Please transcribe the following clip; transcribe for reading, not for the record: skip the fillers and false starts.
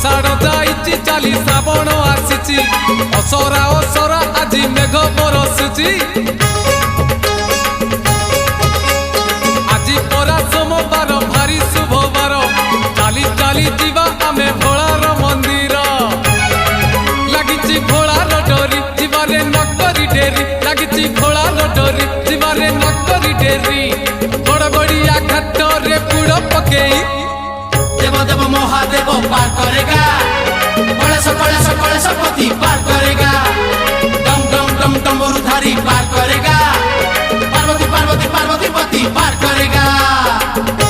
आषाढ़ जाइछि चाली श्रावण आसिछि असरा असरा आज मेघ बरसुछि आज परा सोमवार भारी शुभवार चाली चाली जीवा आमे भोलार मंदिर लागिछि भोलार डोरी जीवारे नकरी डेरी लागिछि भोलार डोरी जीवारे नकरी डेरी गड़गड़िया घाट रे पुड़ पकेई देव देव महादेव पार करेगा कलेश पति पार करेगा डम डम डम डमरुधारी पार करेगा पार्वती पार्वती पार्वती पति पार करेगा।